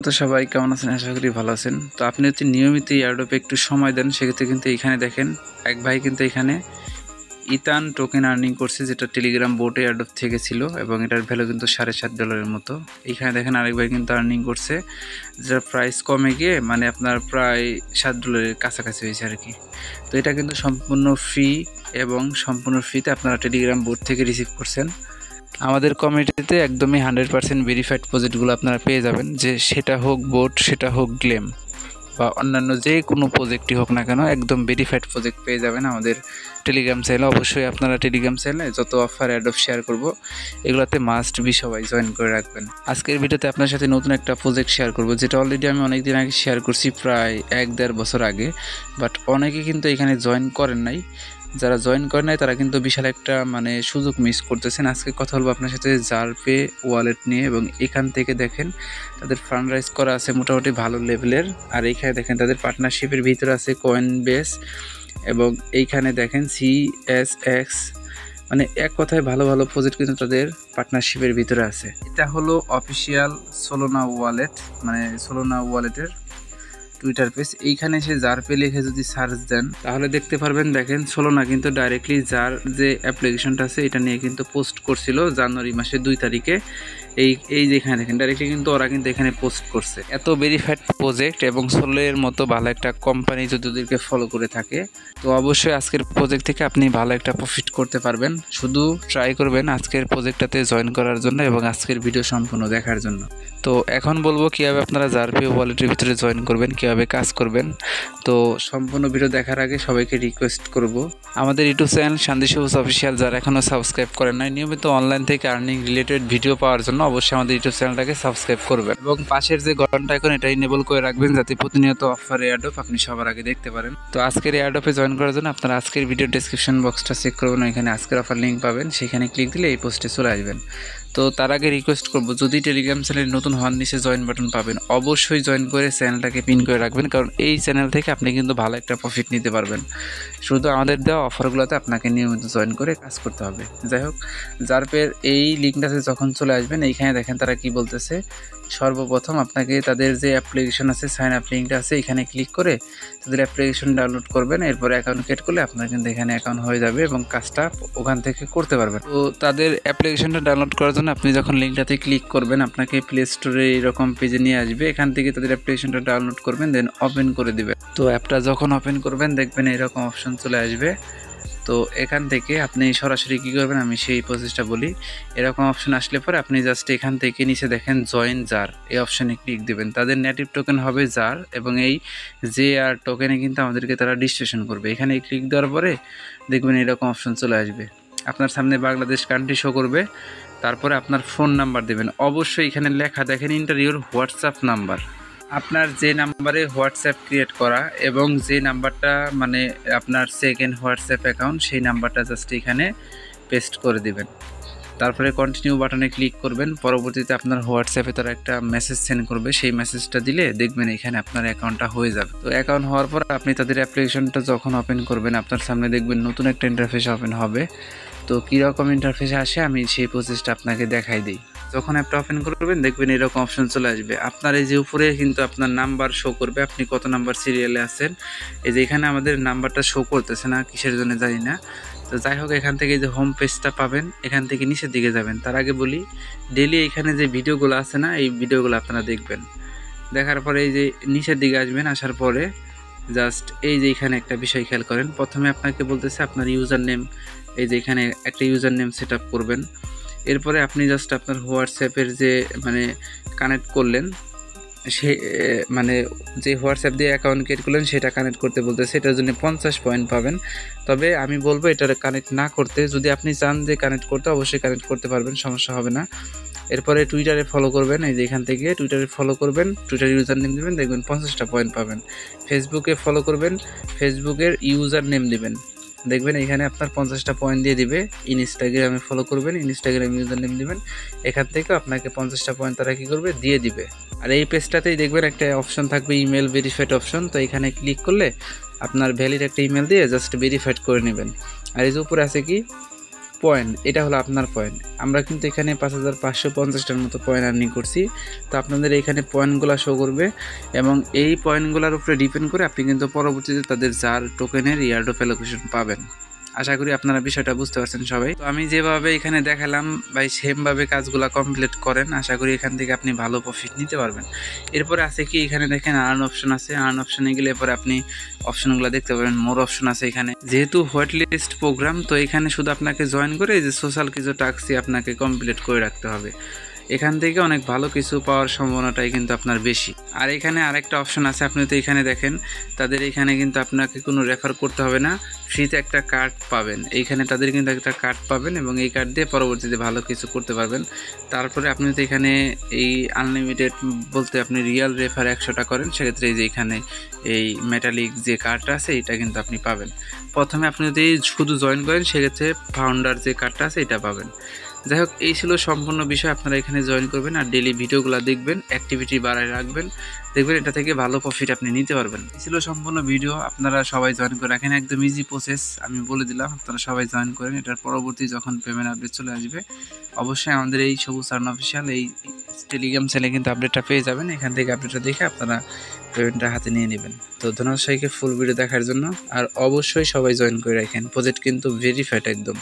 তো সবাই কেমন আছেন? আশা করি ভালো আছেন। তো আপনি যদি নিয়মিত এয়ারড্রপে একটু সময় দেন সেক্ষেত্রে কিন্তু এখানে দেখেন এক ভাই কিন্তু এখানে ইথান টোকেন আর্নিং করছে, যেটা টেলিগ্রাম বোটে এয়ারড্রপ থেকে ছিল এবং এটার ভ্যালু কিন্তু $7.5 মতো। এইখানে দেখেন আরেক ভাই কিন্তু আর্নিং করছে, যেটার প্রাইস কমে গিয়ে মানে আপনার প্রায় $7 কাছাকাছি হয়েছে আর কি। তো এটা কিন্তু সম্পূর্ণ ফ্রি এবং সম্পূর্ণ ফ্রিতে আপনারা টেলিগ্রাম বোট থেকে রিসিভ করছেন। আমাদের কমিউনিটিতে একদমই 100% ভেরিফাইড প্রজেক্টগুলো আপনারা পেয়ে যাবেন, যে সেটা হোক বোট, সেটা হোক গ্লেম বা অন্যান্য যে কোনো প্রজেক্টই হোক না কেন, একদম ভেরিফাইড প্রজেক্ট পেয়ে যাবেন আমাদের টেলিগ্রাম চ্যানেলে। অবশ্যই আপনারা টেলিগ্রাম চ্যানেলে যত অফার অ্যাডপ শেয়ার করব এগুলোতে মাস্ট বি সবাই জয়েন করে রাখবেন। আজকের ভিডিওতে আপনার সাথে নতুন একটা প্রজেক্ট শেয়ার করব, যেটা অলরেডি আমি অনেক দিন আগে শেয়ার করছি, প্রায় 1-1.5 বছর আগে। বাট অনেকে কিন্তু এখানে জয়েন করেন নাই। যারা জয়েন করে নাই তারা কিন্তু বিশাল একটা মানে সুযোগ মিস করতেছেন। আজকে কথা বলবো আপনার সাথে জারপে ওয়ালেট নিয়ে, এবং এখান থেকে দেখেন তাদের ফান্ড রাইজ করা আছে মোটামুটি ভালো লেভেলের। আর এইখানে দেখেন তাদের পার্টনারশিপের ভিতরে আছে কয়েনবেস, এবং এইখানে দেখেন CSX, মানে এক কথায় ভালো ভালো প্রজেক্ট কিন্তু তাদের পার্টনারশিপের ভিতরে আছে। এটা হলো অফিসিয়াল সোলোনা ওয়ালেট, মানে সোলোনা ওয়ালেটের টুইটার পেজ। এইখানে সে জারপে লিখে যদি সার্চ দেন তাহলে দেখতে পারবেন, দেখেন সোলোনা কিন্তু ডাইরেক্টলি জার যে অ্যাপ্লিকেশনটা আছে এটা নিয়ে কিন্তু পোস্ট করছিল জানুয়ারি মাসের 2 তারিখে। এই যেখানে দেখেন ডাইরেক্টলি কিন্তু ওরা কিন্তু এখানে পোস্ট করছে। এত ভেরিফাইড প্রজেক্ট এবং সোলের মতো ভালো একটা কোম্পানি যদি ওদেরকে ফলো করে থাকে, তো অবশ্যই আজকের প্রজেক্ট থেকে আপনি ভালো একটা প্রফিট করতে পারবেন। শুধু ট্রাই করবেন আজকের প্রজেক্টটাতে জয়েন করার জন্য এবং আজকের ভিডিও সম্পূর্ণ দেখার জন্য। তো এখন বলবো কীভাবে আপনারা জারপে ওয়ালেটের ভিতরে জয়েন করবেন, কীভাবে কাজ করবেন। তো সম্পূর্ণ ভিডিও দেখার আগে সবাইকে রিকোয়েস্ট করব, আমাদের ইউটিউব চ্যানেল শান্তি সবুজ অফিসিয়াল যারা এখনও সাবস্ক্রাইব করেন নাই, নিয়মিত অনলাইন থেকে আর্নিং রিলেটেড ভিডিও পাওয়ার জন্য অবশ্যই আমাদের ইউটিউব চ্যানেলটাকে সাবস্ক্রাইব করবেন এবং পাশের যে ঘন্টা আইকন এটা ইনেবল করে রাখবেন, যাতে প্রতিনিয়ত অফার এয়ারড্রপ আপনি সবার আগে দেখতে পারেন। তো আজকের এয়ারড্রপে জয়েন করার জন্য আপনারা আজকের ভিডিও ডেসক্রিপশন বক্সটা চেক করবেন, এখানে আজকের অফার লিঙ্ক পাবেন, সেখানে ক্লিক দিলে এই পোস্টে চলে আসবেন। তো তার আগে রিকোয়েস্ট করব, যদি টেলিগ্রাম চ্যানেল নতুন হওয়ার নিচে জয়েন বাটন পাবেন, অবশ্যই জয়েন করে চ্যানেলটাকে পিন করে রাখবেন, কারণ এই চ্যানেল থেকে আপনি কিন্তু ভালো একটা প্রফিট নিতে পারবেন। শুধু আমাদের দেওয়া অফারগুলোতে আপনাকে নিয়মিত জয়েন করে কাজ করতে হবে। যাই হোক, জারপের এই লিঙ্কটাতে যখন চলে আসবেন, এইখানে দেখেন তারা কি বলতেছে। সর্বপ্রথম আপনাকে তাদের যে অ্যাপ্লিকেশন আছে, সাইন আপ লিঙ্কটা আছে, এখানে ক্লিক করে তাদের অ্যাপ্লিকেশন ডাউনলোড করবেন। এরপরে অ্যাকাউন্ট ক্রিয়েট করলে আপনার কিন্তু এখানে অ্যাকাউন্ট হয়ে যাবে এবং কাজটা ওখান থেকে করতে পারবেন। তো তাদের অ্যাপ্লিকেশনটা ডাউনলোড করার জন্য আপনি যখন লিঙ্কটাতে ক্লিক করবেন, আপনাকে প্লে স্টোরে এরকম পেজে নিয়ে আসবে। এখান থেকে তাদের অ্যাপ্লিকেশনটা ডাউনলোড করবেন, দেন ওপেন করে দেবেন। তো অ্যাপটা যখন ওপেন করবেন দেখবেন এরকম অপশন চলে আসবে। তো এখান থেকে আপনি সরাসরি কী করবেন আমি সেই প্রসেসটা বলি। এরকম অপশন আসলে পরে আপনি জাস্ট এখান থেকে নিচে দেখেন জয়েন জার, এই অপশানে ক্লিক দেবেন। তাদের নেটিভ টোকেন হবে জার, এবং এই JR টোকেনে কিন্তু আমাদেরকে তারা ডিস্ট্রিবিউশন করবে। এখানে ক্লিক দেওয়ার পরে দেখবেন এরকম অপশন চলে আসবে, আপনার সামনে বাংলাদেশ কান্ট্রি শো করবে। তারপরে আপনার ফোন নাম্বার দেবেন। অবশ্যই এখানে লেখা দেখেন ইন্টার ইউর হোয়াটসঅ্যাপ নাম্বার, আপনার যে নাম্বারে হোয়াটসঅ্যাপ ক্রিয়েট করা এবং যে নাম্বারটা মানে আপনার সেকেন্ড হোয়াটসঅ্যাপ অ্যাকাউন্ট, সেই নাম্বারটা জাস্ট এখানে পেস্ট করে দিবেন। তারপরে কন্টিনিউ বাটনে ক্লিক করবেন। পরবর্তীতে আপনার হোয়াটসঅ্যাপে তারা একটা মেসেজ সেন্ড করবে, সেই মেসেজটা দিলে দেখবেন এখানে আপনার অ্যাকাউন্টটা হয়ে যাবে। তো অ্যাকাউন্ট হওয়ার পর আপনি তাদের অ্যাপ্লিকেশনটা যখন ওপেন করবেন, আপনার সামনে দেখবেন নতুন একটা ইন্টারফেস ওপেন হবে। তো কীরকম ইন্টারফেস আসে আমি সেই প্রসেসটা আপনাকে দেখাই দিই। যখন অ্যাপটা ওপেন করবেন দেখবেন এরকম অপশন চলে আসবে। আপনার এই যে উপরে কিন্তু আপনার নাম্বার শো করবে, আপনি কত নাম্বার সিরিয়ালে আছেন। এই যে এখানে আমাদের নাম্বারটা শো করতেছে না, কিসের জন্য জানি না। তো যাই হোক, এখান থেকে যে হোম পেজটা পাবেন, এখান থেকে নিচের দিকে যাবেন। তার আগে বলি, ডেলি এখানে যে ভিডিওগুলো আছে না, এই ভিডিওগুলো আপনারা দেখবেন। দেখার পরে এই যে নিচের দিকে আসবেন, আসার পরে জাস্ট এই যে এখানে একটা বিষয় খেয়াল করেন। প্রথমে আপনাকে বলতেছে আপনার ইউজার নেম, এই যে এখানে একটা ইউজার নেম সেট আপ করবেন। এরপরে আপনি জাস্ট আপনার হোয়াটসঅ্যাপের যে মানে কানেক্ট করলেন, সে মানে যে হোয়াটসঅ্যাপ দিয়ে অ্যাকাউন্ট ক্রিয়েট করলেন সেটা কানেক্ট করতে বলতেছে। এটার জন্য 50 পয়েন্ট পাবেন। তবে আমি বলবো এটা কানেক্ট না করতে, যদি আপনি চান যে কানেক্ট করতে অবশ্যই কানেক্ট করতে পারবেন, সমস্যা হবে না। এরপরে টুইটারে ফলো করবেন, এই যে এখান থেকে টুইটারে ফলো করবেন, টুইটার ইউজার নেম দেবেন, দেখবেন 50টা পয়েন্ট পাবেন। ফেসবুকে ফলো করবেন, ফেসবুকের ইউজার নেম দেবেন, দেখবেন এখানে আপনার 50টা পয়েন্ট দিয়ে দিবে। ইনস্টাগ্রামে ফলো করবেন, ইনস্টাগ্রাম ইউজার নেম দেবেন, এখান থেকে আপনাকে 50টা পয়েন্ট তারা কী করবে দিয়ে দিবে। আর এই পেজটাতেই দেখবেন একটা অপশন থাকবে ইমেল ভেরিফাইড অপশন। তো এখানে ক্লিক করলে আপনার ভ্যালিড একটা ইমেল দিয়ে জাস্ট ভেরিফাইড করে নেবেন। আর এই যে উপরে আছে কি পয়েন্ট, এটা হলো আপনার পয়েন্ট। আমরা কিন্তু এখানে 5550টার মতো পয়েন্ট আর্নিং করছি। তো আপনাদের এখানে পয়েন্টগুলো শো করবে এবং এই পয়েন্টগুলোর উপরে ডিপেন্ড করে আপনি কিন্তু পরবর্তীতে তাদের জার টোকেনের এয়ারড্রপ অ্যালোকেশন পাবেন। আশা করি আপনারা বিষয়টা বুঝতে পারছেন সবাই। তো আমি যেভাবে এখানে দেখালাম ভাই সেমভাবে কাজগুলো কমপ্লিট করেন, আশা করি এখান থেকে আপনি ভালো প্রফিট নিতে পারবেন। এরপরে আছে কি, এখানে দেখেন আর্ন অপশন আছে। আর্ন অপশনে গেলে এরপরে আপনি অপশনগুলো দেখতে পাবেন। মোর অপশন আছে এখানে। যেহেতু হোয়াইট লিস্ট প্রোগ্রাম, তো এখানে শুধু আপনাকে জয়েন করে এই যে সোশ্যাল কিছু টাস্কই আপনাকে কমপ্লিট করে রাখতে হবে। এখান থেকে অনেক ভালো কিছু পাওয়ার সম্ভাবনাটাই কিন্তু আপনার বেশি। আর এখানে আরেকটা অপশন আছে, আপনি তো এখানে দেখেন তাদের এখানে কিন্তু আপনাকে কোনো রেফার করতে হবে না, ফ্রিতে একটা কার্ড পাবেন। এইখানে তাদের কিন্তু একটা কার্ড পাবেন এবং এই কার্ড দিয়ে পরবর্তীতে ভালো কিছু করতে পারবেন। তারপরে আপনি তো এখানে এই আনলিমিটেড বলতে আপনি রিয়েল রেফার 100টা করেন, সেক্ষেত্রে এই যে এখানে এই মেটালিক যে কার্ডটা আছে এটা কিন্তু আপনি পাবেন। প্রথমে আপনি যদি শুধু জয়েন করেন সেক্ষেত্রে ফাউন্ডার যে কার্ডটা আছে এটা পাবেন। যাই হোক, এই ছিল সম্পূর্ণ বিষয়। আপনারা এখানে জয়েন করবেন আর ডেলি ভিডিওগুলো দেখবেন, অ্যাক্টিভিটি বাড়ায় রাখবেন, দেখবেন এটা থেকে ভালো প্রফিট আপনি নিতে পারবেন। এই ছিল সম্পূর্ণ ভিডিও। আপনারা সবাই জয়েন করে রাখেন, একদম ইজি প্রসেস আমি বলে দিলাম। আপনারা সবাই জয়েন করেন। এটার পরবর্তী যখন পেমেন্ট আপডেট চলে আসবে অবশ্যই আমাদের এই সবুজ আর্ন অফিসিয়াল এই টেলিগ্রাম চ্যানেলে কিন্তু আপডেটটা পেয়ে যাবেন। এখান থেকে আপডেটটা দেখে আপনারা পেমেন্টটা হাতে নিয়ে নেবেন। তো ধন্যবাদ সবাইকে ফুল ভিডিও দেখার জন্য। আর অবশ্যই সবাই জয়েন করে রাখেন, প্রজেক্ট কিন্তু ভেরিফাইড একদম।